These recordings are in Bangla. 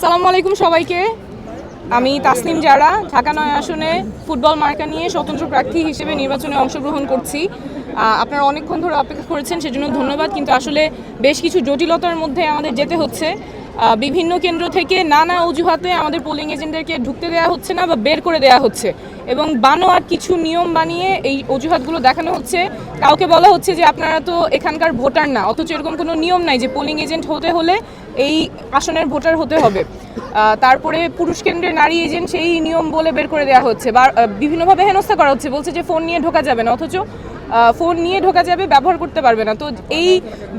আসসালামু আলাইকুম সবাইকে। আমি তাসনিম জারা, ঢাকা ৯ আসনে ফুটবল মার্কা নিয়ে স্বতন্ত্র প্রার্থী হিসেবে নির্বাচনে অংশগ্রহণ করছি। আপনারা অনেকক্ষণ ধরে অপেক্ষা করেছেন, সেজন্য ধন্যবাদ। কিন্তু আসলে বেশ কিছু জটিলতার মধ্যে আমাদের যেতে হচ্ছে। বিভিন্ন কেন্দ্র থেকে নানা অজুহাতে আমাদের পোলিং এজেন্টদেরকে ঢুকতে দেওয়া হচ্ছে না বা বের করে দেওয়া হচ্ছে, এবং বানোয়াট কিছু নিয়ম বানিয়ে এই অজুহাতগুলো দেখানো হচ্ছে। কাউকে বলা হচ্ছে যে আপনারা তো এখানকার ভোটার না, অথচ এরকম কোনো নিয়ম নাই যে পোলিং এজেন্ট হতে হলে এই আসনের ভোটার হতে হবে। তারপরে পুরুষ কেন্দ্রের নারী এজেন্ট সেই নিয়ম বলে বের করে দেওয়া হচ্ছে, বা বিভিন্নভাবে হেনস্থা করা হচ্ছে, বলছে যে ফোন নিয়ে ঢোকা যাবে না, অথচ ফোন নিয়ে ঢোকা যাবে, ব্যবহার করতে পারবে না। তো এই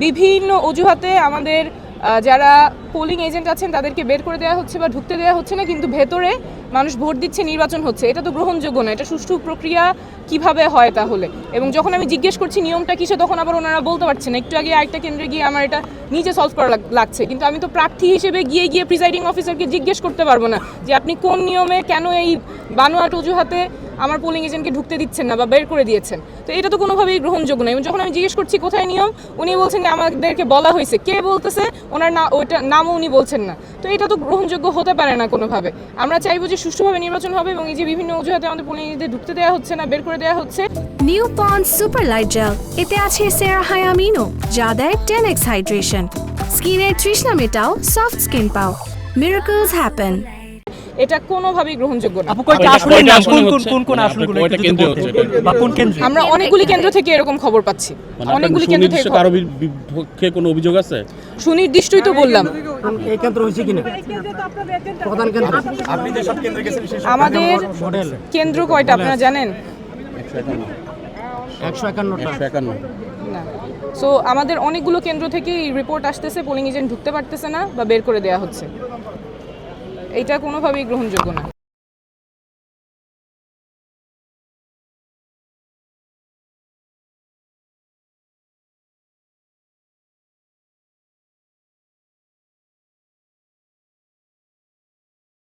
বিভিন্ন অজুহাতে আমাদের যারা পোলিং এজেন্ট আছেন তাদেরকে বের করে দেওয়া হচ্ছে বা ঢুকতে দেওয়া হচ্ছে না, কিন্তু ভেতরে মানুষ ভোট দিচ্ছে, নির্বাচন হচ্ছে। এটা তো গ্রহণযোগ্য না। এটা সুষ্ঠু প্রক্রিয়া কিভাবে হয় তাহলে? এবং যখন আমি জিজ্ঞেস করছি নিয়মটা কিসে, তখন আবার ওনারা বলতে পারছেন না। একটু আগে আরেকটা কেন্দ্রে গিয়ে আমার এটা নিজে সলভ করা লাগছে, কিন্তু আমি তো প্রার্থী হিসেবে গিয়ে প্রিসাইডিং অফিসারকে জিজ্ঞেস করতে পারবো না যে আপনি কোন নিয়মে কেন এই বানোয়াট অজুহাতে আমার পোলিং এজেন্টকে ঢুকতে দিচ্ছেন না বা বের করে দিয়েছেন। তো এটা তো কোনোভাবেই গ্রহণযোগ্য নয়। এবং যখন আমি জিজ্ঞেস করছি কোথায় নিয়ম, উনি বলছেন যে আমাদেরকে বলা হয়েছে। কে বলতেছে? ওনার ওইটা নামও উনি বলছেন না। তো এটা তো গ্রহণযোগ্য হতে পারে না কোনোভাবে। আমরা চাইবো যে সুষ্ঠুভাবে নির্বাচন হবে, এবং এই যে বিভিন্ন অজুহাতে আমাদের পোলিং এজেন্টদের ঢুকতে দেওয়া হচ্ছে না, বের করে দেওয়া হচ্ছে। New Pond's super light gel, এতে আছে সেরাহায়ামিনো, যা দেয় 10x হাইড্রেশন। স্কিনের তৃষ্ণা মেটাও, সফট স্কিন পাও, মিরাকলস হ্যাপেন। এটা কোনোভাবেই গ্রহণযোগ্য না। আমরা অনেকগুলি কেন্দ্র থেকে এরকম খবর পাচ্ছি। অনেকগুলি কেন্দ্র থেকে কারো বিপক্ষে কোনো অভিযোগ আছে? সুনির্দিষ্টই তো বললাম। এই কেন্দ্র হইছে কিনা প্রধান কেন্দ্র আপনি যে সব কেন্দ্রে গেছেন আমাদের কেন্দ্র কয়টা আপনারা জানেন? 151টা না। সো আমাদের অনেকগুলো কেন্দ্র থেকেই রিপোর্ট আসতেছে পোলিং এজেন্ট ঢুকতে পারতেছে না বা বের করে দেওয়া হচ্ছে। এটা কোনোভাবেই গ্রহণযোগ্য না।